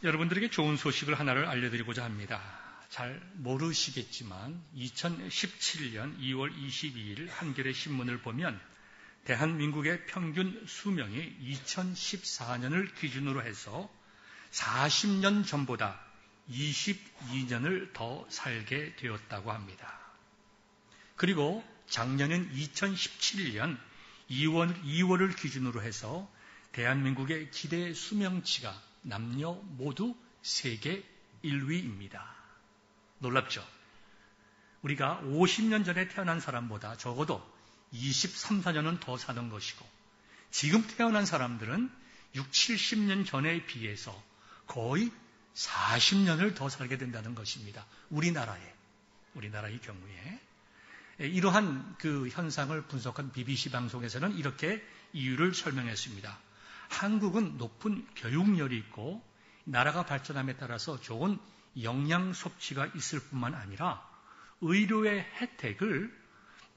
여러분들에게 좋은 소식을 하나를 알려드리고자 합니다. 잘 모르시겠지만 2017년 2월 22일 한겨레 신문을 보면 대한민국의 평균 수명이 2014년을 기준으로 해서 40년 전보다 22년을 더 살게 되었다고 합니다. 그리고 작년인 2017년 2월을 기준으로 해서 대한민국의 기대 수명치가 남녀 모두 세계 1위입니다. 놀랍죠? 우리가 50년 전에 태어난 사람보다 적어도 23, 4년은 더 사는 것이고 지금 태어난 사람들은 6, 70년 전에 비해서 거의 40년을 더 살게 된다는 것입니다. 우리나라의 경우에. 이러한 그 현상을 분석한 BBC 방송에서는 이렇게 이유를 설명했습니다. 한국은 높은 교육열이 있고 나라가 발전함에 따라서 좋은 영양 섭취가 있을 뿐만 아니라 의료의 혜택을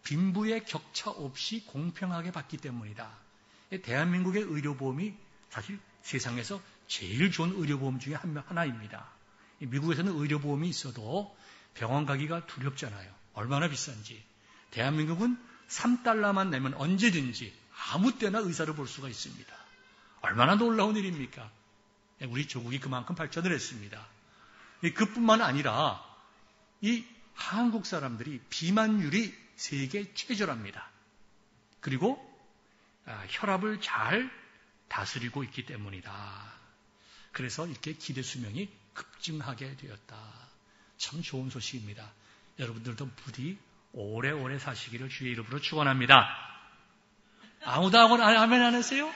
빈부의 격차 없이 공평하게 받기 때문이다. 대한민국의 의료보험이 사실 세상에서 제일 좋은 의료보험 중에 하나입니다. 미국에서는 의료보험이 있어도 병원 가기가 두렵잖아요. 얼마나 비싼지. 대한민국은 3달러만 내면 언제든지 아무 때나 의사를 볼 수가 있습니다. 얼마나 놀라운 일입니까? 우리 조국이 그만큼 발전을 했습니다. 그뿐만 아니라 이 한국 사람들이 비만율이 세계 최저랍니다. 그리고 혈압을 잘 다스리고 있기 때문이다. 그래서 이렇게 기대 수명이 급증하게 되었다. 참 좋은 소식입니다. 여러분들도 부디 오래오래 사시기를 주의 이름으로 축원합니다. 아무도 아멘 안 하세요?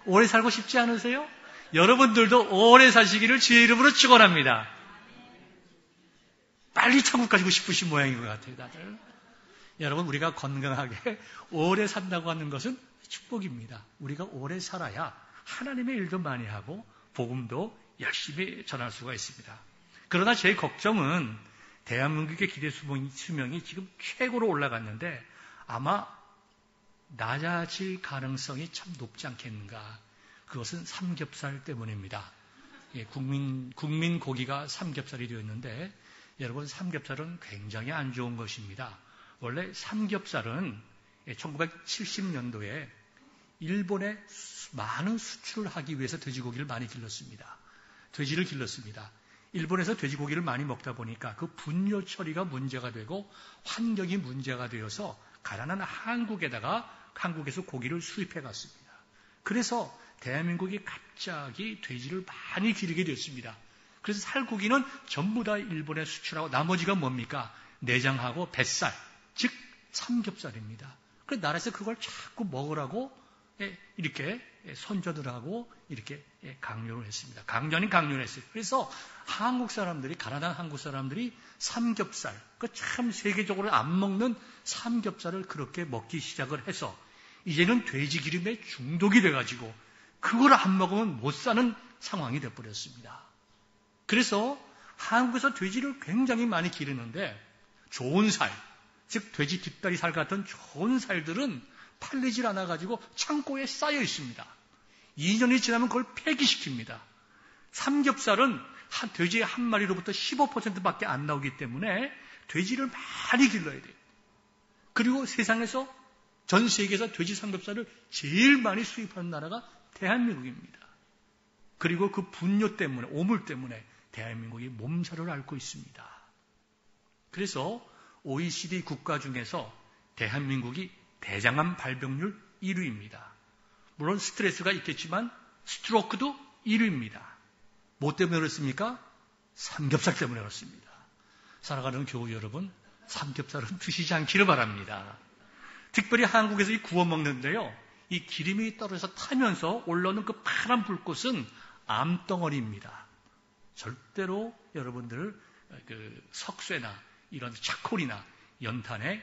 오래 살고 싶지 않으세요? 여러분들도 오래 사시기를 주의 이름으로 축원합니다. 빨리 천국 가시고 싶으신 모양인 것 같아요, 다들. 여러분, 우리가 건강하게 오래 산다고 하는 것은 축복입니다. 우리가 오래 살아야 하나님의 일도 많이 하고 복음도 열심히 전할 수가 있습니다. 그러나 제 걱정은 대한민국의 기대 수명이 지금 최고로 올라갔는데 아마 낮아질 가능성이 참 높지 않겠는가. 그것은 삼겹살 때문입니다. 국민 고기가 삼겹살이 되었는데 여러분, 삼겹살은 굉장히 안 좋은 것입니다. 원래 삼겹살은 1970년도에 일본에 많은 수출을 하기 위해서 돼지고기를 많이 길렀습니다. 돼지를 길렀습니다. 일본에서 돼지고기를 많이 먹다 보니까 그 분뇨 처리가 문제가 되고 환경이 문제가 되어서 가난한 한국에서 고기를 수입해 갔습니다. 그래서 대한민국이 갑자기 돼지를 많이 기르게 됐습니다. 그래서 살고기는 전부 다 일본에 수출하고 나머지가 뭡니까? 내장하고 뱃살, 즉 삼겹살입니다. 그래서 나라에서 그걸 자꾸 먹으라고 이렇게 선전을 하고 이렇게 강요를 했습니다. 강요를 했어요. 그래서 한국 사람들이, 가난한 한국 사람들이 삼겹살, 그 참 세계적으로 안 먹는 삼겹살을 그렇게 먹기 시작을 해서 이제는 돼지 기름에 중독이 돼가지고 그걸 안 먹으면 못 사는 상황이 돼버렸습니다. 그래서 한국에서 돼지를 굉장히 많이 기르는데 좋은 살, 즉 돼지 뒷다리 살 같은 좋은 살들은 팔리질 않아가지고 창고에 쌓여 있습니다. 2년이 지나면 그걸 폐기시킵니다. 삼겹살은 돼지 한 마리로부터 15%밖에 안 나오기 때문에 돼지를 많이 길러야 돼요. 그리고 세상에서 전 세계에서 돼지 삼겹살을 제일 많이 수입하는 나라가 대한민국입니다. 그리고 그 분뇨 때문에, 오물 때문에 대한민국이 몸살을 앓고 있습니다. 그래서 OECD 국가 중에서 대한민국이 대장암 발병률 1위입니다. 물론 스트레스가 있겠지만 스트로크도 1위입니다. 뭐 때문에 그렇습니까? 삼겹살 때문에 그렇습니다. 살아가는 교우 여러분, 삼겹살은 드시지 않기를 바랍니다. 특별히 한국에서 이 구워 먹는데요, 이 기름이 떨어져서 타면서 올라오는 그 파란 불꽃은 암덩어리입니다. 절대로 여러분들 석쇠나 이런 차콜이나 연탄에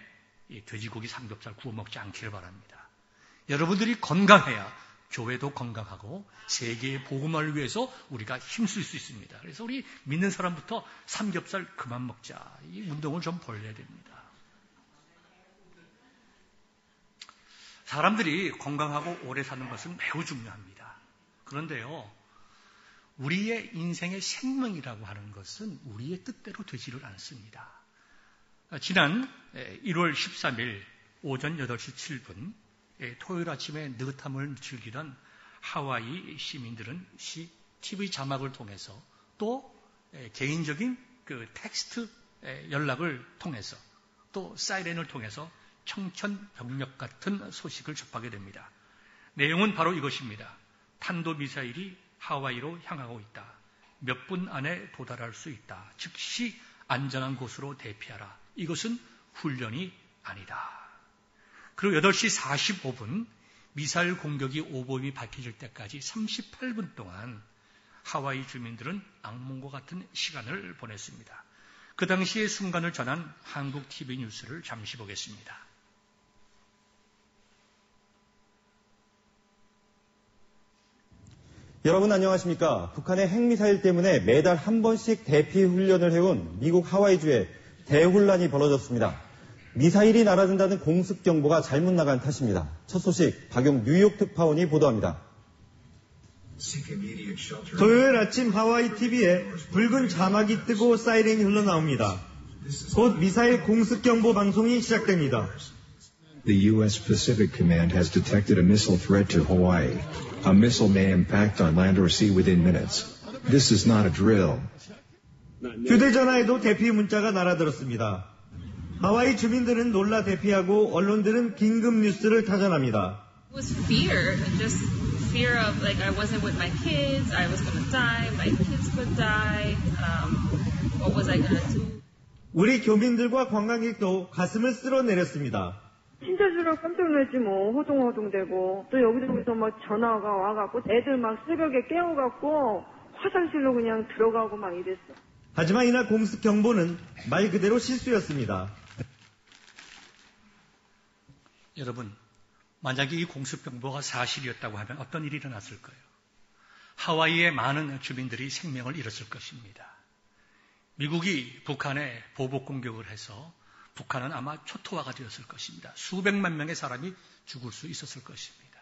돼지고기 삼겹살 구워 먹지 않기를 바랍니다. 여러분들이 건강해야 교회도 건강하고 세계의 복음을 위해서 우리가 힘쓸 수 있습니다. 그래서 우리 믿는 사람부터 삼겹살 그만 먹자. 이 운동을 좀 벌려야 됩니다. 사람들이 건강하고 오래 사는 것은 매우 중요합니다. 그런데요, 우리의 인생의 생명이라고 하는 것은 우리의 뜻대로 되지를 않습니다. 지난 1월 13일 오전 8시 7분 토요일 아침에 느긋함을 즐기던 하와이 시민들은 TV 자막을 통해서 또 개인적인 그 텍스트 연락을 통해서 또 사이렌을 통해서 청천벽력 같은 소식을 접하게 됩니다. 내용은 바로 이것입니다. 탄도미사일이 하와이로 향하고 있다. 몇 분 안에 도달할 수 있다. 즉시 안전한 곳으로 대피하라. 이것은 훈련이 아니다. 그리고 8시 45분 미사일 공격이 오보임이 밝혀질 때까지 38분 동안 하와이 주민들은 악몽과 같은 시간을 보냈습니다. 그 당시의 순간을 전한 한국 TV 뉴스를 잠시 보겠습니다. 여러분 안녕하십니까? 북한의 핵미사일 때문에 매달 한 번씩 대피 훈련을 해온 미국 하와이주에 대혼란이 벌어졌습니다. 미사일이 날아든다는 공습 경보가 잘못 나간 탓입니다. 첫 소식 박용 뉴욕 특파원이 보도합니다. 토요일 아침 하와이 TV에 붉은 자막이 뜨고 사이렌이 흘러나옵니다. 곧 미사일 공습 경보 방송이 시작됩니다. The U.S. Pacific Command has detected a missile threat to Hawaii. A missile may impact on land or sea within minutes. This is not a drill. 휴대전화에도 대피 문자가 날아들었습니다. 하와이 주민들은 놀라 대피하고 언론들은 긴급 뉴스를 타전합니다. It was fear, just fear of like I wasn't with my kids, I was going to die, my kids could die. What was I going to do? 우리 교민들과 관광객도 가슴을 쓸어내렸습니다. 진짜 깜짝 놀랐지 뭐. 호동호동되고 또 여기저기서 막 전화가 와갖고 애들 막 새벽에 깨워갖고 화장실로 그냥 들어가고 막 이랬어. 하지만 이날 공습 경보는 말 그대로 실수였습니다. 여러분, 만약에 이 공습 경보가 사실이었다고 하면 어떤 일이 일어났을 거예요? 하와이의 많은 주민들이 생명을 잃었을 것입니다. 미국이 북한에 보복 공격을 해서 북한은 아마 초토화가 되었을 것입니다. 수백만 명의 사람이 죽을 수 있었을 것입니다.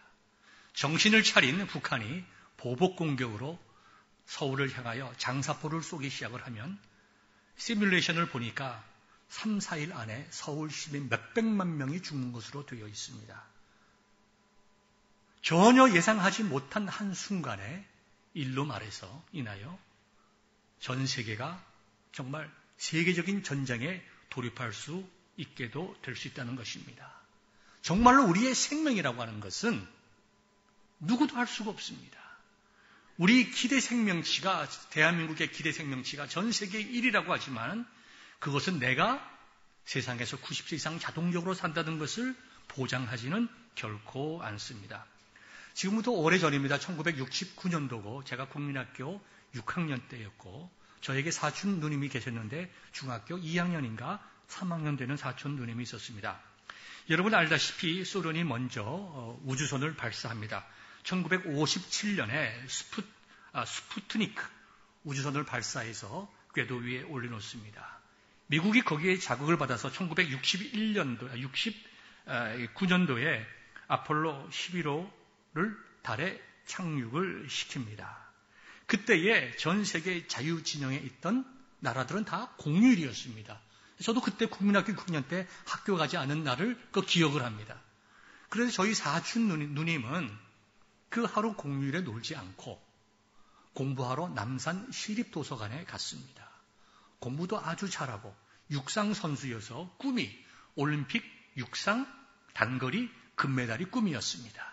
정신을 차린 북한이 보복 공격으로 서울을 향하여 장사포를 쏘기 시작을 하면 시뮬레이션을 보니까 3, 4일 안에 서울 시민 몇백만 명이 죽는 것으로 되어 있습니다. 전혀 예상하지 못한 한순간에 일로 말해서 인하여 전 세계가 정말 세계적인 전쟁에 돌입할 수 있게도 될 수 있다는 것입니다. 정말로 우리의 생명이라고 하는 것은 누구도 할 수가 없습니다. 우리 기대 생명치가, 대한민국의 기대 생명치가 전 세계 1위라고 하지만 그것은 내가 세상에서 90세 이상 자동적으로 산다는 것을 보장하지는 결코 않습니다. 지금부터 오래전입니다. 1969년도고 제가 국민학교 6학년 때였고 저에게 사촌 누님이 계셨는데 중학교 2학년인가 3학년 되는 사촌 누님이 있었습니다. 여러분 알다시피 소련이 먼저 우주선을 발사합니다. 1957년에 스푸트니크 우주선을 발사해서 궤도 위에 올려놓습니다. 미국이 거기에 자극을 받아서 1969년도에 아폴로 11호를 달에 착륙을 시킵니다. 그때에 전 세계 자유진영에 있던 나라들은 다 공휴일이었습니다. 저도 그때 국민학교 6학년 때 학교 가지 않은 날을 기억을 합니다. 그래서 저희 사촌 누님은 그 하루 공휴일에 놀지 않고 공부하러 남산 시립도서관에 갔습니다. 공부도 아주 잘하고 육상 선수여서 꿈이 올림픽 육상 단거리 금메달이 꿈이었습니다.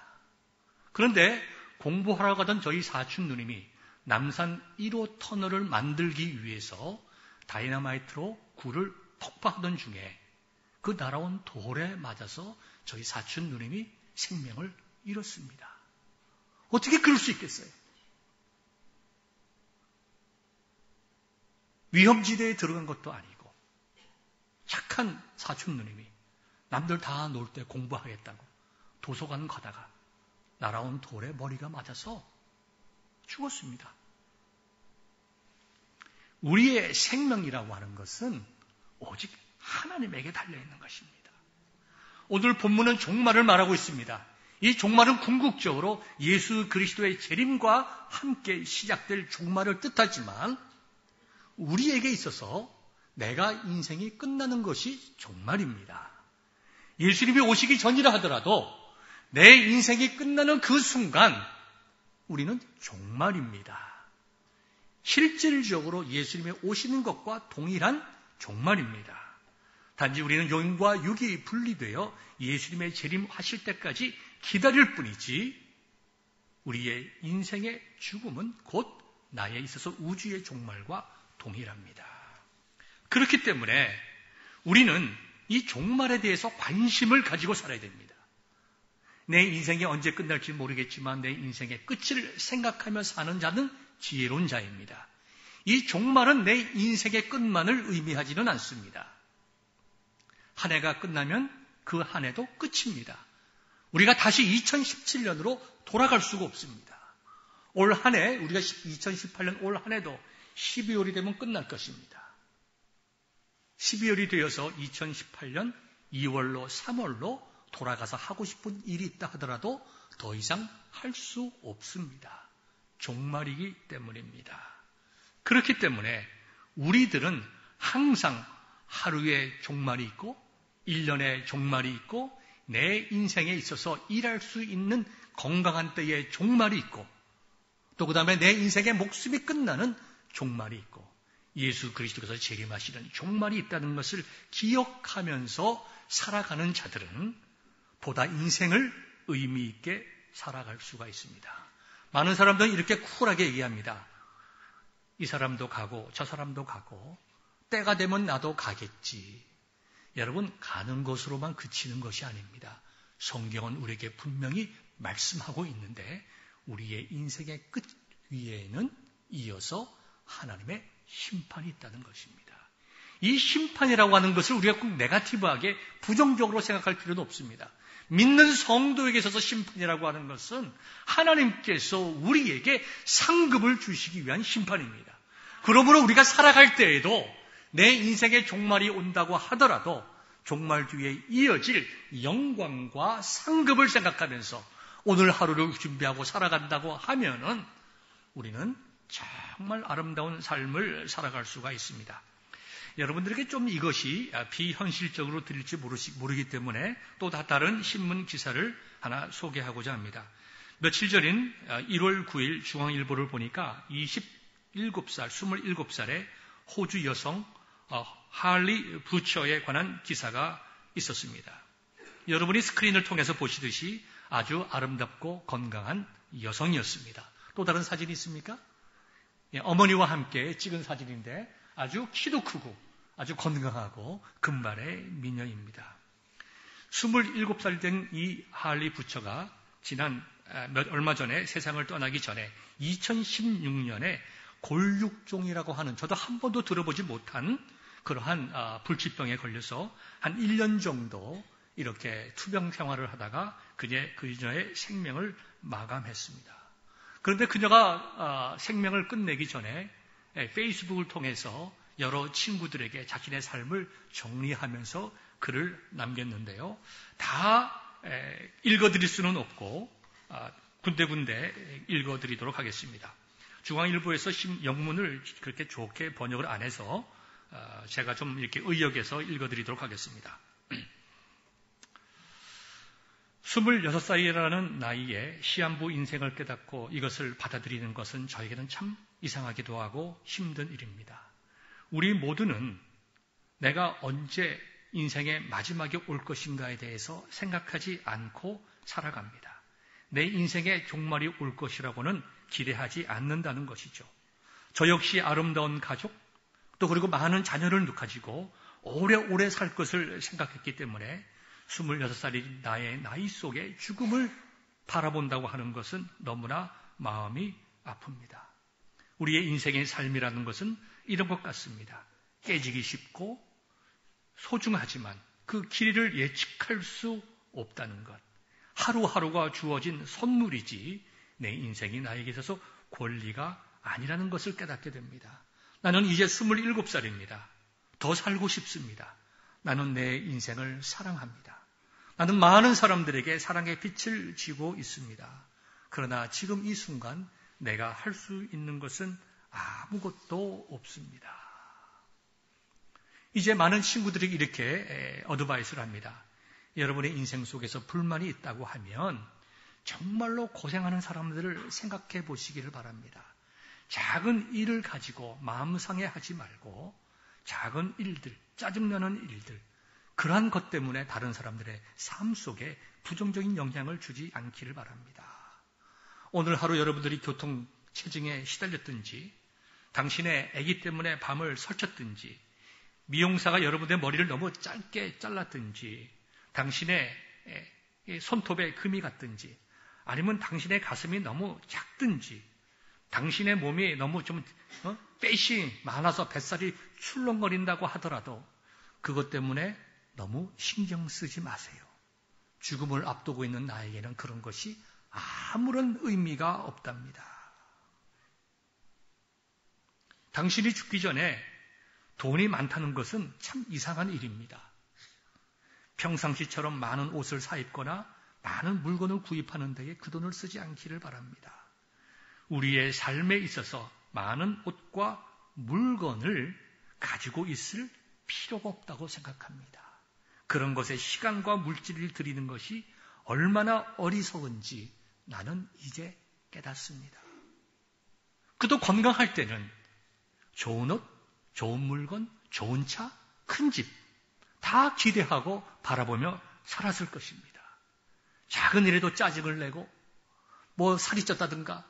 그런데 공부하러 가던 저희 사촌 누님이 남산 1호 터널을 만들기 위해서 다이너마이트로 굴을 폭파하던 중에 그 날아온 돌에 맞아서 저희 사촌 누님이 생명을 잃었습니다. 어떻게 그럴 수 있겠어요? 위험지대에 들어간 것도 아니고 착한 사촌 누님이 남들 다 놀 때 공부하겠다고 도서관 가다가 날아온 돌에 머리가 맞아서 죽었습니다. 우리의 생명이라고 하는 것은 오직 하나님에게 달려있는 것입니다. 오늘 본문은 종말을 말하고 있습니다. 이 종말은 궁극적으로 예수 그리스도의 재림과 함께 시작될 종말을 뜻하지만 우리에게 있어서 내가 인생이 끝나는 것이 종말입니다. 예수님이 오시기 전이라 하더라도 내 인생이 끝나는 그 순간 우리는 종말입니다. 실질적으로 예수님이 오시는 것과 동일한 종말입니다. 단지 우리는 영과 육이 분리되어 예수님의 재림하실 때까지 기다릴 뿐이지 우리의 인생의 죽음은 곧 나에 있어서 우주의 종말과 동일합니다. 그렇기 때문에 우리는 이 종말에 대해서 관심을 가지고 살아야 됩니다. 내 인생이 언제 끝날지 모르겠지만 내 인생의 끝을 생각하며 사는 자는 지혜로운 자입니다. 이 종말은 내 인생의 끝만을 의미하지는 않습니다. 한 해가 끝나면 그 한 해도 끝입니다. 우리가 다시 2017년으로 돌아갈 수가 없습니다. 올 한 해, 우리가 2018년 올 한 해도 12월이 되면 끝날 것입니다. 12월이 되어서 2018년 2월로 3월로 돌아가서 하고 싶은 일이 있다 하더라도 더 이상 할 수 없습니다. 종말이기 때문입니다. 그렇기 때문에 우리들은 항상 하루에 종말이 있고 1년에 종말이 있고 내 인생에 있어서 일할 수 있는 건강한 때에 종말이 있고 또 그 다음에 내 인생의 목숨이 끝나는 종말이 있고 예수 그리스도께서 재림하시는 종말이 있다는 것을 기억하면서 살아가는 자들은 보다 인생을 의미 있게 살아갈 수가 있습니다. 많은 사람들은 이렇게 쿨하게 얘기합니다. 이 사람도 가고 저 사람도 가고 때가 되면 나도 가겠지. 여러분, 가는 것으로만 그치는 것이 아닙니다. 성경은 우리에게 분명히 말씀하고 있는데 우리의 인생의 끝 위에는 이어서 하나님의 심판이 있다는 것입니다. 이 심판이라고 하는 것을 우리가 꼭 네거티브하게 부정적으로 생각할 필요는 없습니다. 믿는 성도에게 있어서 심판이라고 하는 것은 하나님께서 우리에게 상급을 주시기 위한 심판입니다. 그러므로 우리가 살아갈 때에도 내 인생의 종말이 온다고 하더라도 종말 뒤에 이어질 영광과 상급을 생각하면서 오늘 하루를 준비하고 살아간다고 하면은 우리는 정말 아름다운 삶을 살아갈 수가 있습니다. 여러분들에게 좀 이것이 비현실적으로 들릴지 모르기 때문에 또 다른 신문 기사를 하나 소개하고자 합니다. 며칠 전인 1월 9일 중앙일보를 보니까 27살의 호주 여성 할리 부처에 관한 기사가 있었습니다. 여러분이 스크린을 통해서 보시듯이 아주 아름답고 건강한 여성이었습니다. 또 다른 사진이 있습니까? 어머니와 함께 찍은 사진인데 아주 키도 크고 아주 건강하고 금발의 미녀입니다. 27살 된 이 할리 부처가 얼마 전에 세상을 떠나기 전에 2016년에 골육종이라고 하는 저도 한 번도 들어보지 못한 그러한 불치병에 걸려서 한 1년 정도 이렇게 투병 생활을 하다가 그녀의 생명을 마감했습니다. 그런데 그녀가 생명을 끝내기 전에 페이스북을 통해서 여러 친구들에게 자신의 삶을 정리하면서 글을 남겼는데요. 다 읽어드릴 수는 없고 군데군데 읽어드리도록 하겠습니다. 중앙일보에서 영문을 그렇게 좋게 번역을 안 해서 제가 좀 이렇게 의역해서 읽어드리도록 하겠습니다. 26살이라는 나이에 시한부 인생을 깨닫고 이것을 받아들이는 것은 저에게는 참 이상하기도 하고 힘든 일입니다. 우리 모두는 내가 언제 인생의 마지막이 올 것인가에 대해서 생각하지 않고 살아갑니다. 내 인생의 종말이 올 것이라고는 기대하지 않는다는 것이죠. 저 역시 아름다운 가족, 또 그리고 많은 자녀를 가지고 오래오래 살 것을 생각했기 때문에 26살이 나의 나이 속에 죽음을 바라본다고 하는 것은 너무나 마음이 아픕니다. 우리의 인생의 삶이라는 것은 이런 것 같습니다. 깨지기 쉽고 소중하지만 그 길이를 예측할 수 없다는 것. 하루하루가 주어진 선물이지 내 인생이 나에게 있어서 권리가 아니라는 것을 깨닫게 됩니다. 나는 이제 27살입니다. 더 살고 싶습니다. 나는 내 인생을 사랑합니다. 나는 많은 사람들에게 사랑의 빛을 지고 있습니다. 그러나 지금 이 순간 내가 할 수 있는 것은 아무것도 없습니다. 이제 많은 친구들이 이렇게 어드바이스를 합니다. 여러분의 인생 속에서 불만이 있다고 하면 정말로 고생하는 사람들을 생각해 보시기를 바랍니다. 작은 일을 가지고 마음 상해하지 말고 작은 일들, 짜증나는 일들, 그러한 것 때문에 다른 사람들의 삶 속에 부정적인 영향을 주지 않기를 바랍니다. 오늘 하루 여러분들이 교통체증에 시달렸든지, 당신의 아기 때문에 밤을 설쳤든지, 미용사가 여러분의 머리를 너무 짧게 잘랐든지, 당신의 손톱에 금이 갔든지, 아니면 당신의 가슴이 너무 작든지, 당신의 몸이 너무 좀 뺏이 많아서 뱃살이 출렁거린다고 하더라도 그것 때문에 너무 신경 쓰지 마세요. 죽음을 앞두고 있는 나에게는 그런 것이 아무런 의미가 없답니다. 당신이 죽기 전에 돈이 많다는 것은 참 이상한 일입니다. 평상시처럼 많은 옷을 사입거나 많은 물건을 구입하는 데에 그 돈을 쓰지 않기를 바랍니다. 우리의 삶에 있어서 많은 옷과 물건을 가지고 있을 필요가 없다고 생각합니다. 그런 것에 시간과 물질을 들이는 것이 얼마나 어리석은지 나는 이제 깨닫습니다. 그도 건강할 때는 좋은 옷, 좋은 물건, 좋은 차, 큰 집 다 기대하고 바라보며 살았을 것입니다. 작은 일에도 짜증을 내고 살이 쪘다든가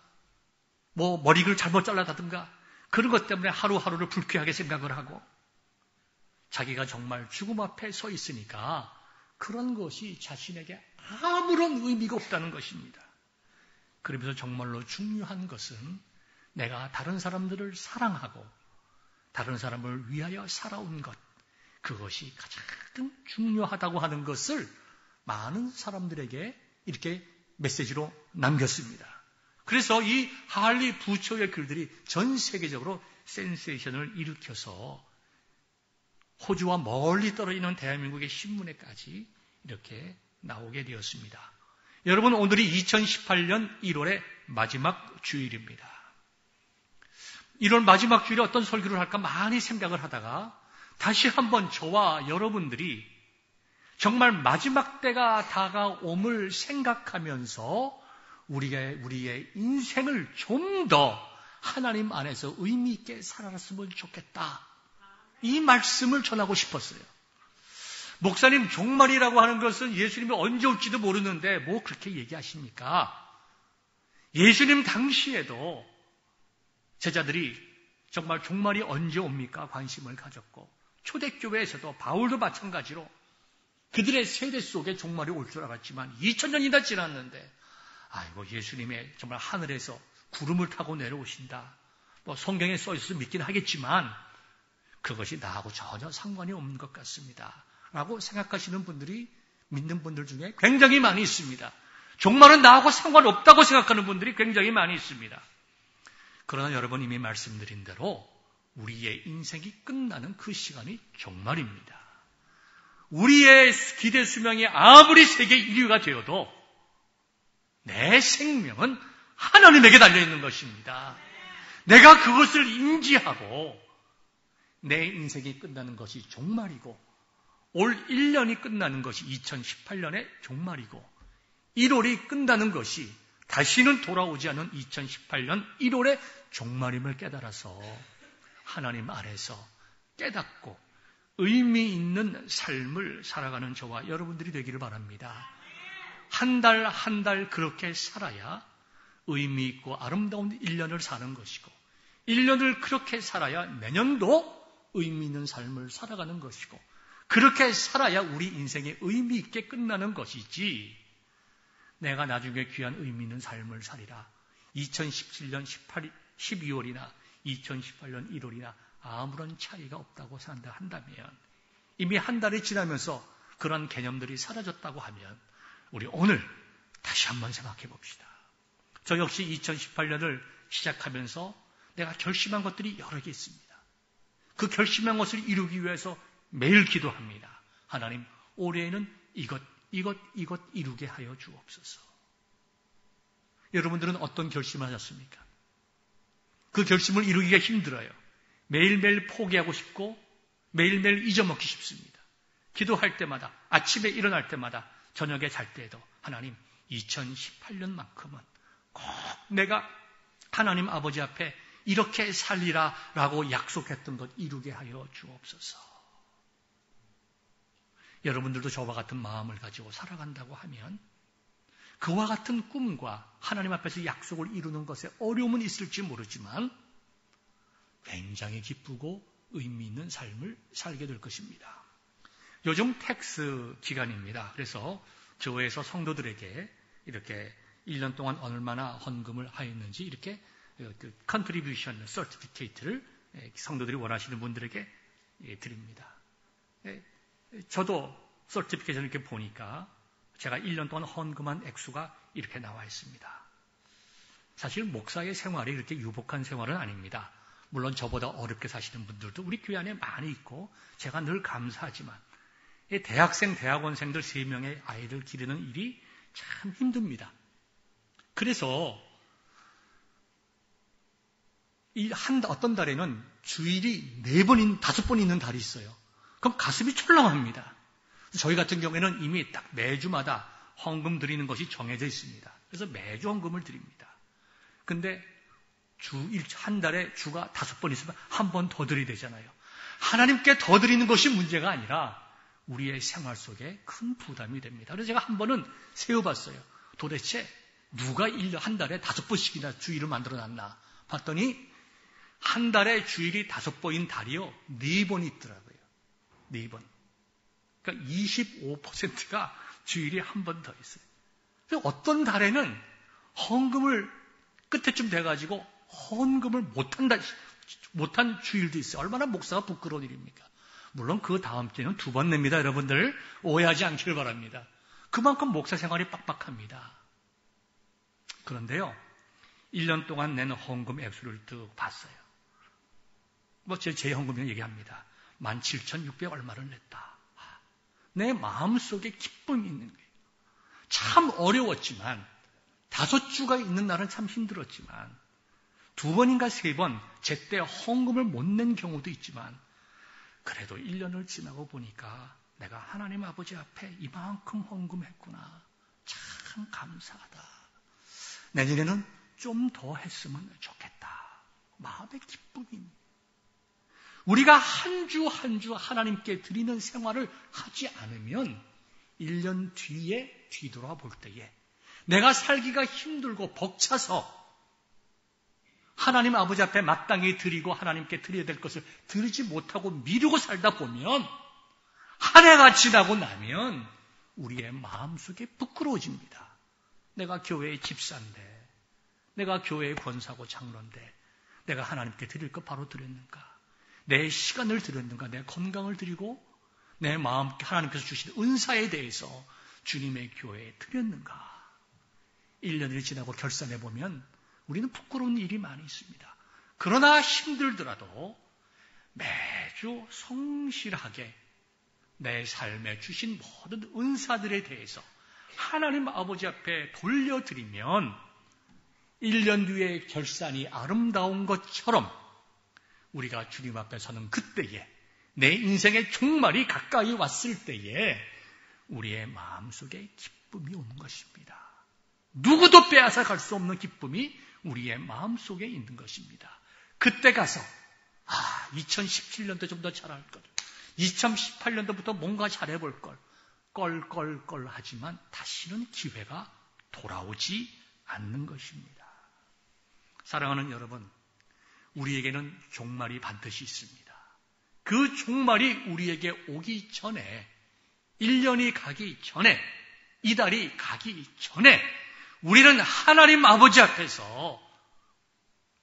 머리를 잘못 잘라다든가 그런 것 때문에 하루하루를 불쾌하게 생각을 하고 자기가 정말 죽음 앞에 서 있으니까 그런 것이 자신에게 아무런 의미가 없다는 것입니다. 그러면서 정말로 중요한 것은 내가 다른 사람들을 사랑하고 다른 사람을 위하여 살아온 것, 그것이 가장 중요하다고 하는 것을 많은 사람들에게 이렇게 메시지로 남겼습니다. 그래서 이 할리 부처의 글들이 전 세계적으로 센세이션을 일으켜서 호주와 멀리 떨어지는 대한민국의 신문에까지 이렇게 나오게 되었습니다. 여러분, 오늘이 2018년 1월의 마지막 주일입니다. 1월 마지막 주일에 어떤 설교를 할까 많이 생각을 하다가 다시 한번 저와 여러분들이 정말 마지막 때가 다가옴을 생각하면서 우리의 인생을 좀 더 하나님 안에서 의미 있게 살았으면 좋겠다. 이 말씀을 전하고 싶었어요. 목사님, 종말이라고 하는 것은 예수님이 언제 올지도 모르는데 뭐 그렇게 얘기하십니까? 예수님 당시에도 제자들이 정말 종말이 언제 옵니까? 관심을 가졌고 초대교회에서도 바울도 마찬가지로 그들의 세대 속에 종말이 올 줄 알았지만 2000년이나 지났는데 예수님의 정말 하늘에서 구름을 타고 내려오신다. 성경에 써 있어서 믿긴 하겠지만 그것이 나하고 전혀 상관이 없는 것 같습니다. 라고 생각하시는 분들이 믿는 분들 중에 굉장히 많이 있습니다. 종말은 나하고 상관없다고 생각하는 분들이 굉장히 많이 있습니다. 그러나 여러분 이미 말씀드린 대로 우리의 인생이 끝나는 그 시간이 종말입니다. 우리의 기대 수명이 아무리 세계 1위가 되어도 내 생명은 하나님에게 달려있는 것입니다. 내가 그것을 인지하고 내 인생이 끝나는 것이 종말이고 올 1년이 끝나는 것이 2018년의 종말이고 1월이 끝나는 것이 다시는 돌아오지 않은 2018년 1월의 종말임을 깨달아서 하나님 아래서 깨닫고 의미 있는 삶을 살아가는 저와 여러분들이 되기를 바랍니다. 한 달 한 달 그렇게 살아야 의미 있고 아름다운 1년을 사는 것이고 1년을 그렇게 살아야 내년도 의미 있는 삶을 살아가는 것이고 그렇게 살아야 우리 인생의 의미 있게 끝나는 것이지 내가 나중에 귀한 의미 있는 삶을 살리라. 2017년 12월이나 2018년 1월이나 아무런 차이가 없다고 한다면 이미 한 달이 지나면서 그런 개념들이 사라졌다고 하면 우리 오늘 다시 한번 생각해 봅시다. 저 역시 2018년을 시작하면서 내가 결심한 것들이 여러 개 있습니다. 그 결심한 것을 이루기 위해서 매일 기도합니다. 하나님, 올해에는 이것 이루게 하여 주옵소서. 여러분들은 어떤 결심을 하셨습니까? 그 결심을 이루기가 힘들어요. 매일매일 포기하고 싶고 매일매일 잊어먹기 쉽습니다. 기도할 때마다, 아침에 일어날 때마다, 저녁에 잘 때에도 하나님 2018년만큼은 꼭 내가 하나님 아버지 앞에 이렇게 살리라 라고 약속했던 것 이루게 하여 주옵소서. 여러분들도 저와 같은 마음을 가지고 살아간다고 하면 그와 같은 꿈과 하나님 앞에서 약속을 이루는 것에 어려움은 있을지 모르지만 굉장히 기쁘고 의미 있는 삶을 살게 될 것입니다. 요즘 텍스 기간입니다. 그래서 교회에서 성도들에게 이렇게 1년 동안 얼마나 헌금을 하였는지 이렇게 컨트리뷰션 서티피케이트를 성도들이 원하시는 분들에게 드립니다. 저도 서티피케이션을 이렇게 보니까 제가 1년 동안 헌금한 액수가 이렇게 나와 있습니다. 사실 목사의 생활이 그렇게 유복한 생활은 아닙니다. 물론 저보다 어렵게 사시는 분들도 우리 교회 안에 많이 있고 제가 늘 감사하지만 대학생, 대학원생들 3명의 아이들 기르는 일이 참 힘듭니다. 그래서 어떤 달에는 주일이 4번, 5번 있는 달이 있어요. 그럼 가슴이 철렁합니다. 저희 같은 경우에는 이미 딱 매주마다 헌금 드리는 것이 정해져 있습니다. 그래서 매주 헌금을 드립니다. 근데 한 달에 주가 5번 있으면 한 번 더 드려야 되잖아요. 하나님께 더 드리는 것이 문제가 아니라 우리의 생활 속에 큰 부담이 됩니다. 그래서 제가 한 번은 세어봤어요. 도대체 누가 한 달에 5번씩이나 주일을 만들어놨나 봤더니 한 달에 주일이 5번인 달이요 4번 있더라고요. 4번. 그러니까 25%가 주일이 한 번 더 있어요. 그래서 어떤 달에는 헌금을 끝에쯤 돼가지고 헌금을 못한 주일도 있어요. 얼마나 목사가 부끄러운 일입니까? 물론 그 다음 주에는 2번 냅니다. 여러분들 오해하지 않기를 바랍니다. 그만큼 목사 생활이 빡빡합니다. 그런데요, 1년 동안 낸 헌금 액수를 쭉 봤어요. 제 헌금을 얘기합니다. 17,600 얼마를 냈다. 내 마음속에 기쁨이 있는 거예요. 참 어려웠지만 5주가 있는 날은 참 힘들었지만 2번인가 3번 제때 헌금을 못 낸 경우도 있지만 그래도 1년을 지나고 보니까 내가 하나님 아버지 앞에 이만큼 헌금했구나. 참 감사하다. 내년에는 좀 더 했으면 좋겠다. 마음의 기쁨이. 우리가 한 주 한 주 하나님께 드리는 생활을 하지 않으면 1년 뒤에 뒤돌아 볼 때에 내가 살기가 힘들고 벅차서 하나님 아버지 앞에 마땅히 드리고 하나님께 드려야 될 것을 드리지 못하고 미루고 살다 보면 한 해가 지나고 나면 우리의 마음속에 부끄러워집니다. 내가 교회의 집사인데, 내가 교회의 권사고 장로인데 내가 하나님께 드릴 것 바로 드렸는가? 내 시간을 드렸는가? 내 건강을 드리고 내 마음 하나님께서 주신 은사에 대해서 주님의 교회에 드렸는가? 1년이 지나고 결산해 보면 우리는 부끄러운 일이 많이 있습니다. 그러나 힘들더라도 매주 성실하게 내 삶에 주신 모든 은사들에 대해서 하나님 아버지 앞에 돌려드리면 1년 뒤에 결산이 아름다운 것처럼 우리가 주님 앞에 서는 그때에 내 인생의 종말이 가까이 왔을 때에 우리의 마음속에 기쁨이 오는 것입니다. 누구도 빼앗아 갈 수 없는 기쁨이 우리의 마음속에 있는 것입니다. 그때 가서 2017년도 좀 더 잘할 걸, 2018년도부터 뭔가 잘해볼 걸, 껄껄껄 하지만 다시는 기회가 돌아오지 않는 것입니다. 사랑하는 여러분, 우리에게는 종말이 반드시 있습니다. 그 종말이 우리에게 오기 전에, 1년이 가기 전에, 이달이 가기 전에 우리는 하나님 아버지 앞에서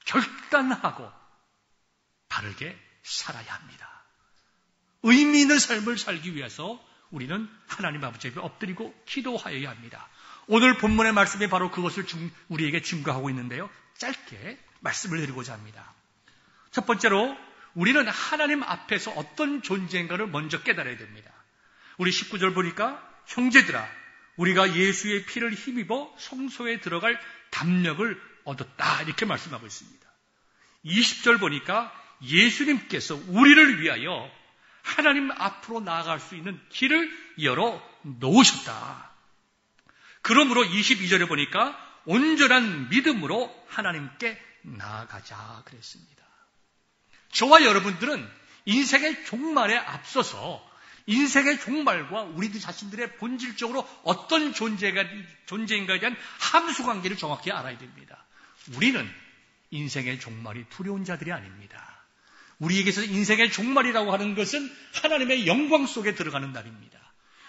결단하고 바르게 살아야 합니다. 의미 있는 삶을 살기 위해서 우리는 하나님 아버지 앞에 엎드리고 기도하여야 합니다. 오늘 본문의 말씀이 바로 그것을 우리에게 증거하고 있는데요. 짧게 말씀을 드리고자 합니다. 첫 번째로 우리는 하나님 앞에서 어떤 존재인가를 먼저 깨달아야 됩니다. 우리 19절 보니까 형제들아 우리가 예수의 피를 힘입어 성소에 들어갈 담력을 얻었다. 이렇게 말씀하고 있습니다. 20절 보니까 예수님께서 우리를 위하여 하나님 앞으로 나아갈 수 있는 길을 열어 놓으셨다. 그러므로 22절에 보니까 온전한 믿음으로 하나님께 나아가자 그랬습니다. 저와 여러분들은 인생의 종말에 앞서서 인생의 종말과 우리들 자신들의 본질적으로 어떤 존재인가에 대한 함수관계를 정확히 알아야 됩니다. 우리는 인생의 종말이 두려운 자들이 아닙니다. 우리에게서 인생의 종말이라고 하는 것은 하나님의 영광 속에 들어가는 날입니다.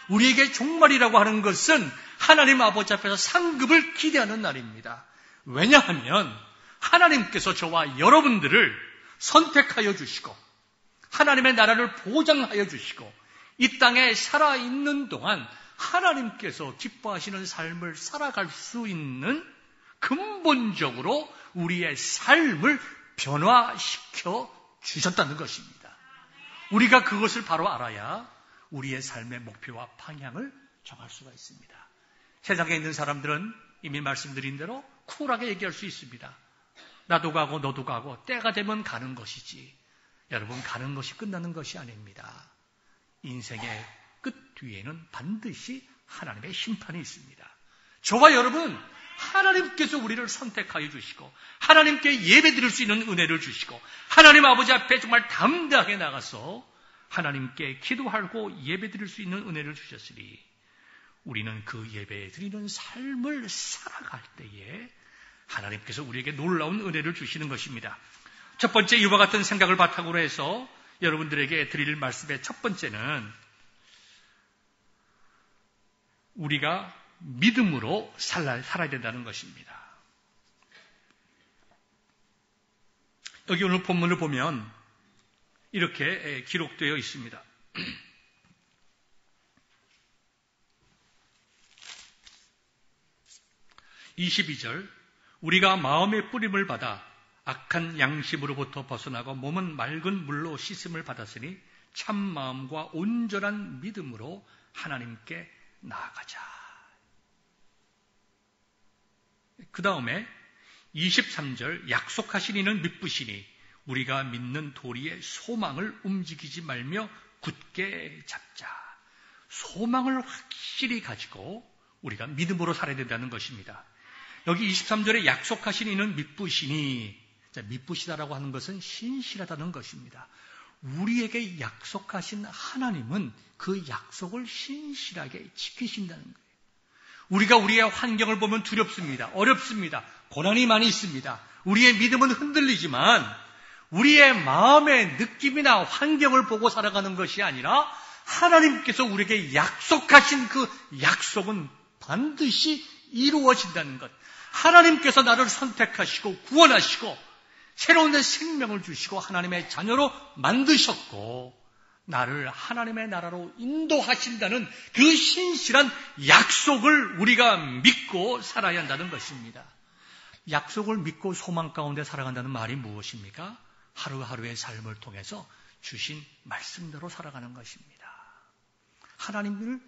우리에게 종말이라고 하는 것은 하나님 아버지 앞에서 상급을 기대하는 날입니다. 왜냐하면 하나님께서 저와 여러분들을 선택하여 주시고 하나님의 나라를 보장하여 주시고 이 땅에 살아있는 동안 하나님께서 기뻐하시는 삶을 살아갈 수 있는 근본적으로 우리의 삶을 변화시켜 주셨다는 것입니다. 우리가 그것을 바로 알아야 우리의 삶의 목표와 방향을 정할 수가 있습니다. 세상에 있는 사람들은 이미 말씀드린 대로 쿨하게 얘기할 수 있습니다. 나도 가고 너도 가고 때가 되면 가는 것이지. 여러분, 가는 것이 끝나는 것이 아닙니다. 인생의 끝 뒤에는 반드시 하나님의 심판이 있습니다. 저와 여러분, 하나님께서 우리를 선택하여 주시고 하나님께 예배드릴 수 있는 은혜를 주시고 하나님 아버지 앞에 정말 담대하게 나가서 하나님께 기도하고 예배드릴 수 있는 은혜를 주셨으니 우리는 그 예배 드리는 삶을 살아갈 때에 하나님께서 우리에게 놀라운 은혜를 주시는 것입니다. 첫 번째, 이와 같은 생각을 바탕으로 해서 여러분들에게 드릴 말씀의 첫 번째는 우리가 믿음으로 살아야 된다는 것입니다. 여기 오늘 본문을 보면 이렇게 기록되어 있습니다. 22절, 우리가 마음의 뿌림을 받아 악한 양심으로부터 벗어나고 몸은 맑은 물로 씻음을 받았으니 참 마음과 온전한 믿음으로 하나님께 나아가자. 그 다음에 23절, 약속하신 이는 믿으시니 우리가 믿는 도리의 소망을 움직이지 말며 굳게 잡자. 소망을 확실히 가지고 우리가 믿음으로 살아야 된다는 것입니다. 여기 23절에 약속하신 이는 믿으시니, 믿으시다라고 하는 것은 신실하다는 것입니다. 우리에게 약속하신 하나님은 그 약속을 신실하게 지키신다는 거예요. 우리가 우리의 환경을 보면 두렵습니다. 어렵습니다. 고난이 많이 있습니다. 우리의 믿음은 흔들리지만 우리의 마음의 느낌이나 환경을 보고 살아가는 것이 아니라 하나님께서 우리에게 약속하신 그 약속은 반드시 이루어진다는 것. 하나님께서 나를 선택하시고 구원하시고 새로운 생명을 주시고 하나님의 자녀로 만드셨고 나를 하나님의 나라로 인도하신다는 그 신실한 약속을 우리가 믿고 살아야 한다는 것입니다. 약속을 믿고 소망 가운데 살아간다는 말이 무엇입니까? 하루하루의 삶을 통해서 주신 말씀대로 살아가는 것입니다. 하나님을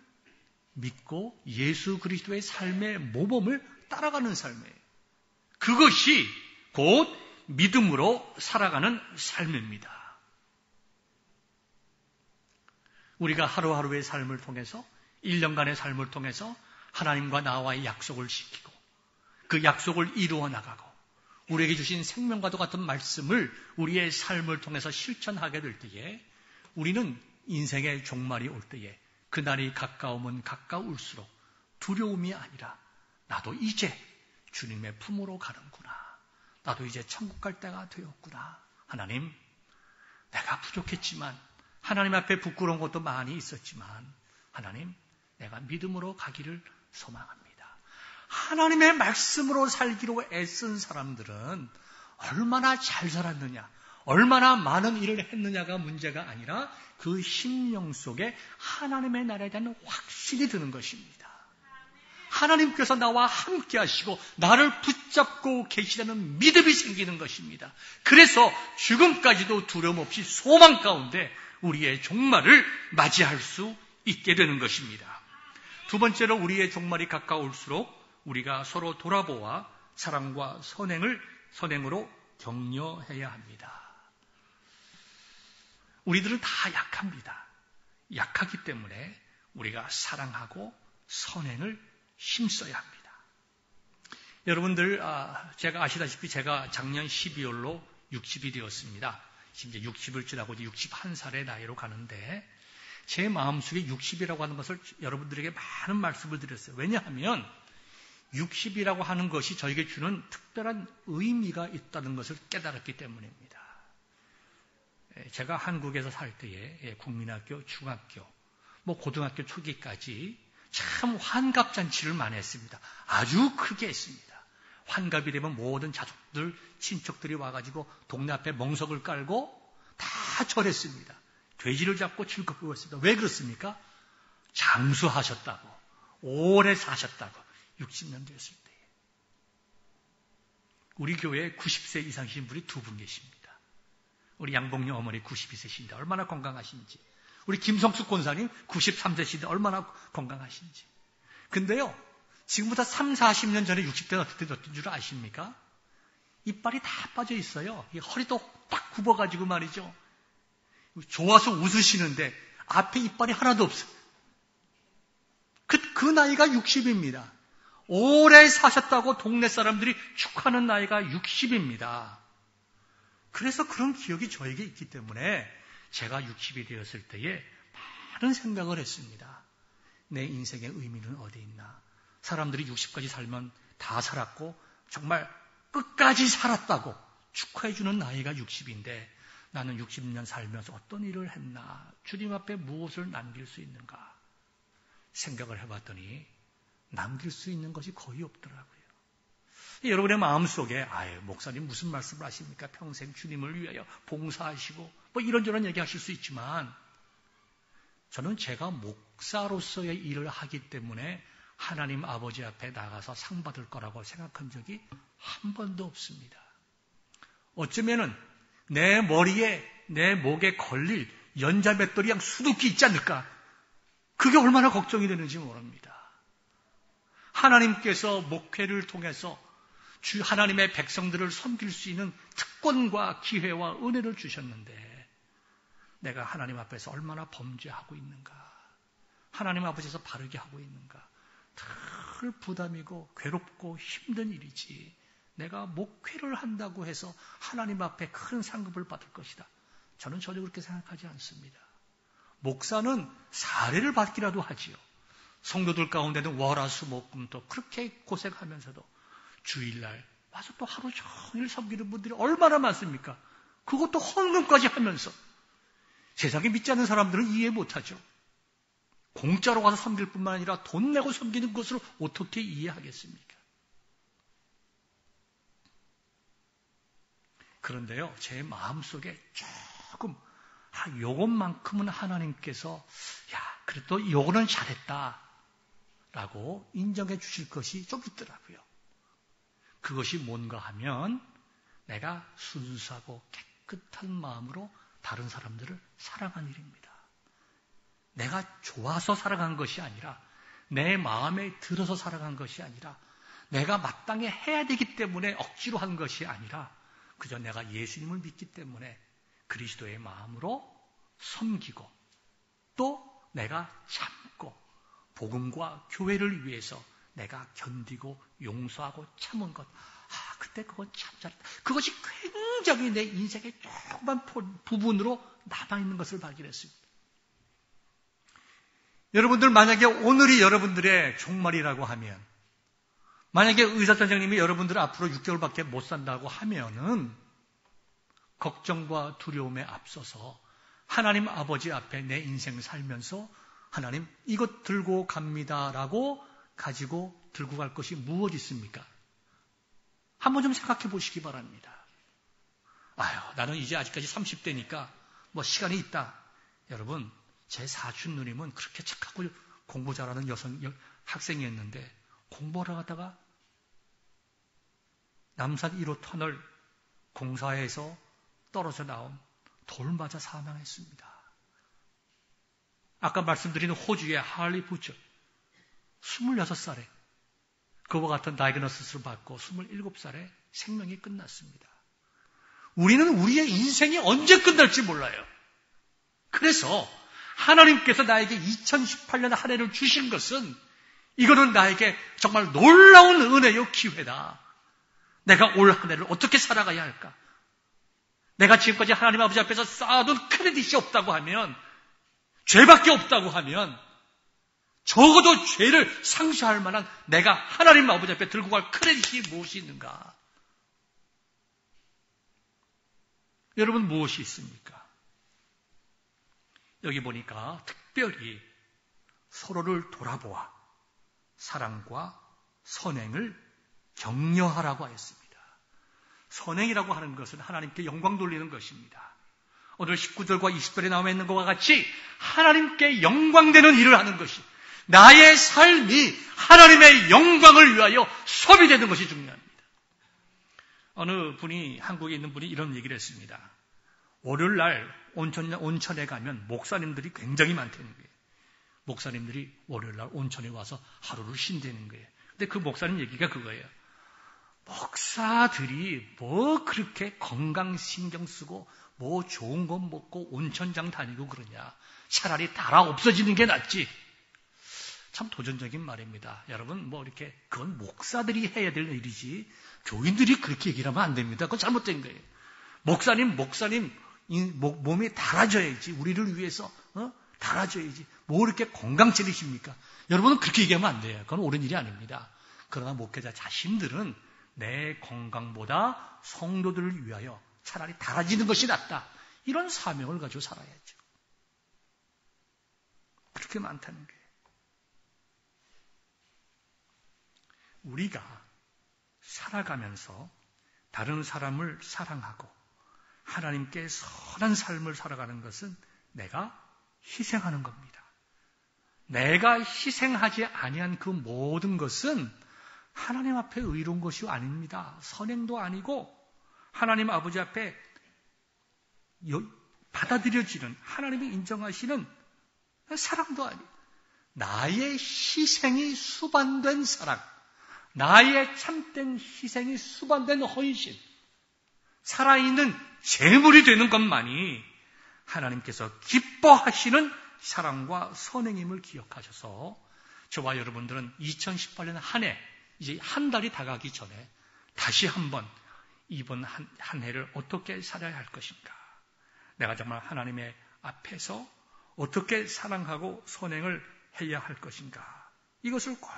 믿고 예수 그리스도의 삶의 모범을 따라가는 삶이에요. 그것이 곧 믿음으로 살아가는 삶입니다. 우리가 하루하루의 삶을 통해서 1년간의 삶을 통해서 하나님과 나와의 약속을 지키고 그 약속을 이루어 나가고 우리에게 주신 생명과도 같은 말씀을 우리의 삶을 통해서 실천하게 될 때에 우리는 인생의 종말이 올 때에 그날이 가까우면 가까울수록 두려움이 아니라 나도 이제 주님의 품으로 가는구나. 나도 이제 천국 갈 때가 되었구나. 하나님, 내가 부족했지만 하나님 앞에 부끄러운 것도 많이 있었지만 하나님, 내가 믿음으로 가기를 소망합니다. 하나님의 말씀으로 살기로 애쓴 사람들은 얼마나 잘 살았느냐, 얼마나 많은 일을 했느냐가 문제가 아니라 그 심령 속에 하나님의 나라에 대한 확신이 드는 것입니다. 하나님께서 나와 함께 하시고 나를 붙잡고 계시다는 믿음이 생기는 것입니다. 그래서 죽음까지도 두려움 없이 소망 가운데 우리의 종말을 맞이할 수 있게 되는 것입니다. 두 번째로 우리의 종말이 가까울수록 우리가 서로 돌아보아 사랑과 선행으로 격려해야 합니다. 우리들은 다 약합니다. 약하기 때문에 우리가 사랑하고 선행을 힘써야 합니다. 여러분들, 제가 아시다시피 제가 작년 12월로 60이 되었습니다. 이제 60을 지나고 이제 61살의 나이로 가는데 제 마음속에 60이라고 하는 것을 여러분들에게 많은 말씀을 드렸어요. 왜냐하면 60이라고 하는 것이 저에게 주는 특별한 의미가 있다는 것을 깨달았기 때문입니다. 제가 한국에서 살 때에 국민학교, 중학교, 고등학교 초기까지 참 환갑잔치를 많이 했습니다. 아주 크게 했습니다. 환갑이 되면 모든 자족들, 친척들이 와가지고 동네 앞에 멍석을 깔고 다 절했습니다. 돼지를 잡고 즐겁게 했습니다. 왜 그렇습니까? 장수하셨다고, 오래 사셨다고, 60년 되었을 때. 우리 교회에 90세 이상이신 분이 두 분 계십니다. 우리 양봉녀 어머니 92세신데 얼마나 건강하신지, 우리 김성숙 권사님 93세신데 얼마나 건강하신지. 근데요, 지금보다 3, 40년 전에 60대는 어떤 줄 아십니까? 이빨이 다 빠져 있어요. 허리도 딱 굽어가지고 말이죠. 좋아서 웃으시는데 앞에 이빨이 하나도 없어요. 그 나이가 60입니다. 오래 사셨다고 동네 사람들이 축하하는 나이가 60입니다. 그래서 그런 기억이 저에게 있기 때문에 제가 60이 되었을 때에 많은 생각을 했습니다. 내 인생의 의미는 어디 있나? 사람들이 60까지 살면 다 살았고 정말 끝까지 살았다고 축하해주는 나이가 60인데 나는 60년 살면서 어떤 일을 했나? 주님 앞에 무엇을 남길 수 있는가? 생각을 해봤더니 남길 수 있는 것이 거의 없더라고요. 여러분의 마음속에 목사님 무슨 말씀을 하십니까? 평생 주님을 위하여 봉사하시고 이런저런 얘기하실 수 있지만 저는 제가 목사로서의 일을 하기 때문에 하나님 아버지 앞에 나가서 상 받을 거라고 생각한 적이 한 번도 없습니다. 어쩌면은 내 머리에, 내 목에 걸릴 연자맷돌이 그냥 수두룩히 있지 않을까? 그게 얼마나 걱정이 되는지 모릅니다. 하나님께서 목회를 통해서 하나님의 백성들을 섬길 수 있는 특권과 기회와 은혜를 주셨는데 내가 하나님 앞에서 얼마나 범죄하고 있는가? 하나님 앞에서 바르게 하고 있는가? 늘 부담이고 괴롭고 힘든 일이지. 내가 목회를 한다고 해서 하나님 앞에 큰 상급을 받을 것이다. 저는 전혀 그렇게 생각하지 않습니다. 목사는 사례를 받기라도 하지요. 성도들 가운데는 월화수목금도 그렇게 고생하면서도 주일날 와서 또 하루 종일 섬기는 분들이 얼마나 많습니까? 그것도 헌금까지 하면서 세상에 믿지 않는 사람들은 이해 못하죠. 공짜로 와서 섬길 뿐만 아니라 돈 내고 섬기는 것을 어떻게 이해하겠습니까? 그런데요, 제 마음속에 조금 요것만큼은 하나님께서 그래도 요거는 잘했다 라고 인정해 주실 것이 좀 있더라고요. 그것이 뭔가 하면 내가 순수하고 깨끗한 마음으로 다른 사람들을 사랑한 일입니다. 내가 좋아서 사랑한 것이 아니라 내 마음에 들어서 사랑한 것이 아니라 내가 마땅히 해야 되기 때문에 억지로 한 것이 아니라 그저 내가 예수님을 믿기 때문에 그리스도의 마음으로 섬기고 또 내가 참고 복음과 교회를 위해서 내가 견디고 용서하고 참은 것. 그때 그건 참 잘했다. 그것이 굉장히 내 인생의 조그만 부분으로 남아있는 것을 발견했습니다. 여러분들 만약에 오늘이 여러분들의 종말이라고 하면 만약에 의사선생님이 여러분들 앞으로 6개월밖에 못 산다고 하면은 걱정과 두려움에 앞서서 하나님 아버지 앞에 내 인생 살면서 하나님 이것 들고 갑니다라고 가지고 들고 갈 것이 무엇 있습니까? 한번 좀 생각해 보시기 바랍니다. 나는 이제 아직까지 30대니까 시간이 있다. 여러분, 제 사촌 누님은 그렇게 착하고 공부 잘하는 학생이었는데 공부하러 가다가 남산 1호 터널 공사에서 떨어져 나온 돌 맞아 사망했습니다. 아까 말씀드린 호주의 할리 부처 26살에 그와 같은 다이그노시스를 받고 27살에 생명이 끝났습니다. 우리는 우리의 인생이 언제 끝날지 몰라요. 그래서 하나님께서 나에게 2018년 한 해를 주신 것은 이거는 나에게 정말 놀라운 은혜요 기회다. 내가 올 한 해를 어떻게 살아가야 할까? 내가 지금까지 하나님 아버지 앞에서 쌓아둔 크레딧이 없다고 하면, 죄밖에 없다고 하면 적어도 죄를 상쇄할 만한 내가 하나님 아버지 앞에 들고 갈 크레딧이 무엇이 있는가? 여러분 무엇이 있습니까? 여기 보니까 특별히 서로를 돌아보아 사랑과 선행을 격려하라고 하였습니다. 선행이라고 하는 것은 하나님께 영광 돌리는 것입니다. 오늘 19절과 20절에 나와 있는 것과 같이 하나님께 영광되는 일을 하는 것이, 나의 삶이 하나님의 영광을 위하여 소비되는 것이 중요합니다. 어느 분이, 한국에 있는 분이 이런 얘기를 했습니다. 월요일 날 온천에 가면 목사님들이 굉장히 많다는 거예요. 목사님들이 월요일 날 온천에 와서 하루를 쉰다는 거예요. 근데 그 목사님 얘기가 그거예요. 목사들이 뭐 그렇게 건강 신경 쓰고 뭐 좋은 거 먹고 온천장 다니고 그러냐. 차라리 달아 없어지는 게 낫지. 참 도전적인 말입니다. 여러분, 뭐 이렇게 그건 목사들이 해야 될 일이지 교인들이 그렇게 얘기를 하면 안 됩니다. 그건 잘못된 거예요. 목사님 몸이 달아져야지. 우리를 위해서 달아져야지. 뭐 이렇게 건강 차리십니까? 여러분은 그렇게 얘기하면 안 돼요. 그건 옳은 일이 아닙니다. 그러나 목회자 자신들은 내 건강보다 성도들을 위하여 차라리 달아지는 것이 낫다. 이런 사명을 가지고 살아야죠. 그렇게 많다는 거예요. 우리가 살아가면서 다른 사람을 사랑하고 하나님께 선한 삶을 살아가는 것은 내가 희생하는 겁니다. 내가 희생하지 아니한 그 모든 것은 하나님 앞에 의로운 것이 아닙니다. 선행도 아니고 하나님 아버지 앞에 받아들여지는, 하나님이 인정하시는 사랑도 아니고, 나의 희생이 수반된 사랑, 나의 참된 희생이 수반된 헌신, 살아있는 재물이 되는 것만이 하나님께서 기뻐하시는 사랑과 선행임을 기억하셔서 저와 여러분들은 2018년 한 해, 이제 한 달이 다가기 전에 다시 한번 이번 한 해를 어떻게 살아야 할 것인가? 내가 정말 하나님의 앞에서 어떻게 사랑하고 선행을 해야 할 것인가? 이것을 꼭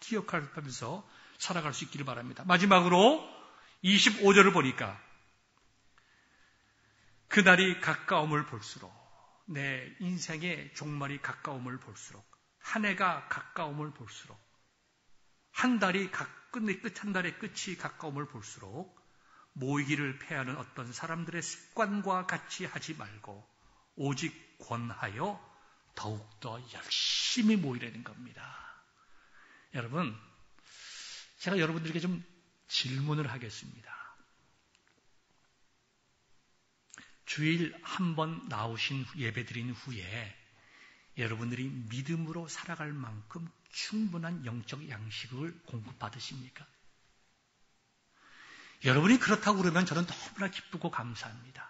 기억하면서 살아갈 수 있기를 바랍니다. 마지막으로 25절을 보니까 그날이 가까움을 볼수록, 내 인생의 종말이 가까움을 볼수록, 한 해가 가까움을 볼수록, 한 달이 한 달의 끝이 가까움을 볼수록 모이기를 패하는 어떤 사람들의 습관과 같이 하지 말고 오직 권하여 더욱더 열심히 모이라는 겁니다. 여러분, 제가 여러분들에게 좀 질문을 하겠습니다. 주일 한 번 나오신 예배드린 후에 여러분들이 믿음으로 살아갈 만큼 충분한 영적 양식을 공급받으십니까? 여러분이 그렇다고 그러면 저는 너무나 기쁘고 감사합니다.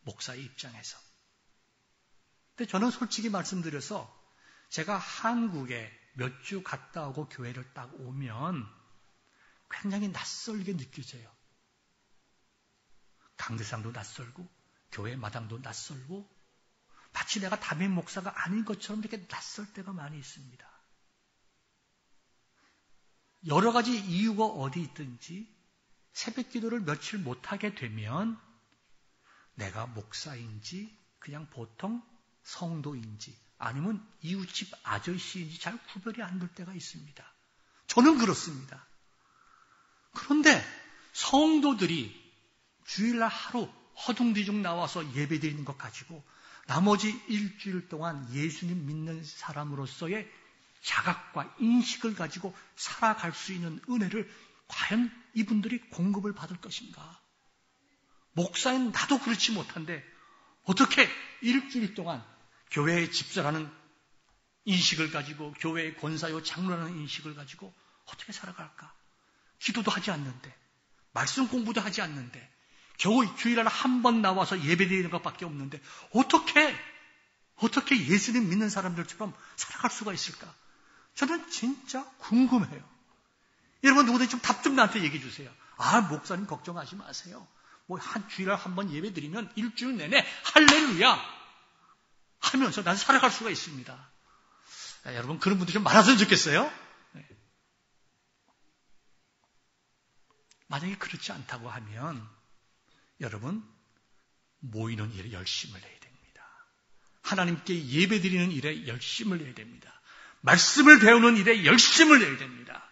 목사의 입장에서. 근데 저는 솔직히 말씀드려서 제가 한국에 몇 주 갔다 오고 교회를 딱 오면 굉장히 낯설게 느껴져요. 강대상도 낯설고 교회 마당도 낯설고 마치 내가 담임 목사가 아닌 것처럼 이렇게 낯설 때가 많이 있습니다. 여러 가지 이유가 어디 있든지 새벽 기도를 며칠 못하게 되면 내가 목사인지 그냥 보통 성도인지 아니면 이웃집 아저씨인지 잘 구별이 안 될 때가 있습니다. 저는 그렇습니다. 그런데 성도들이 주일날 하루 허둥지둥 나와서 예배드리는 것 가지고 나머지 일주일 동안 예수님 믿는 사람으로서의 자각과 인식을 가지고 살아갈 수 있는 은혜를 과연 이분들이 공급을 받을 것인가? 목사인 나도 그렇지 못한데 어떻게 일주일 동안 교회에 집사라는 인식을 가지고 교회의 권사요 장로라는 인식을 가지고 어떻게 살아갈까? 기도도 하지 않는데, 말씀 공부도 하지 않는데, 겨우 주일날 한 번 나와서 예배드리는 것밖에 없는데 어떻게 예수님 믿는 사람들처럼 살아갈 수가 있을까? 저는 진짜 궁금해요. 여러분 누구든지 좀 답 좀 나한테 얘기해 주세요. 목사님 걱정하지 마세요. 한 주일날 한 번 예배드리면 일주일 내내 할렐루야 하면서 난 살아갈 수가 있습니다. 여러분 그런 분들 좀 많았으면 좋겠어요. 만약에 그렇지 않다고 하면 여러분 모이는 일에 열심을 내야 됩니다. 하나님께 예배드리는 일에 열심을 내야 됩니다. 말씀을 배우는 일에 열심을 내야 됩니다.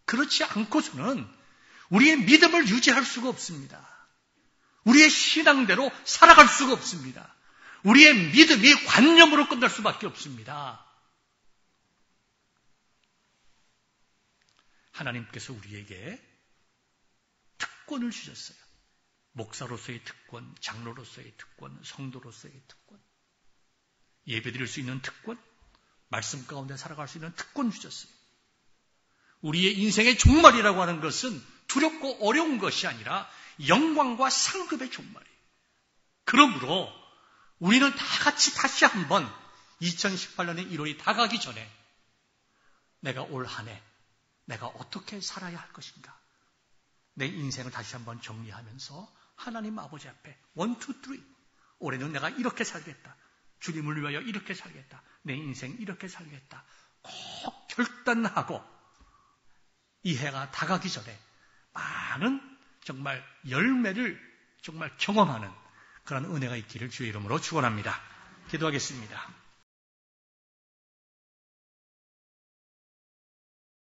그렇지 않고서는 우리의 믿음을 유지할 수가 없습니다. 우리의 신앙대로 살아갈 수가 없습니다. 우리의 믿음이 관념으로 끝날 수밖에 없습니다. 하나님께서 우리에게 특권을 주셨어요. 목사로서의 특권, 장로로서의 특권, 성도로서의 특권, 예배드릴 수 있는 특권, 말씀 가운데 살아갈 수 있는 특권 주셨어요. 우리의 인생의 종말이라고 하는 것은 두렵고 어려운 것이 아니라 영광과 상급의 종말이에요. 그러므로 우리는 다 같이 다시 한번 2018년의 1월이 다가기 전에 내가 올 한 해 내가 어떻게 살아야 할 것인가? 내 인생을 다시 한번 정리하면서 하나님 아버지 앞에 1, 2, 3 올해는 내가 이렇게 살겠다. 주님을 위하여 이렇게 살겠다. 내 인생 이렇게 살겠다. 꼭 결단하고 이 해가 다가기 전에 많은 정말 열매를 정말 경험하는 그런 은혜가 있기를 주의 이름으로 축원합니다. 기도하겠습니다.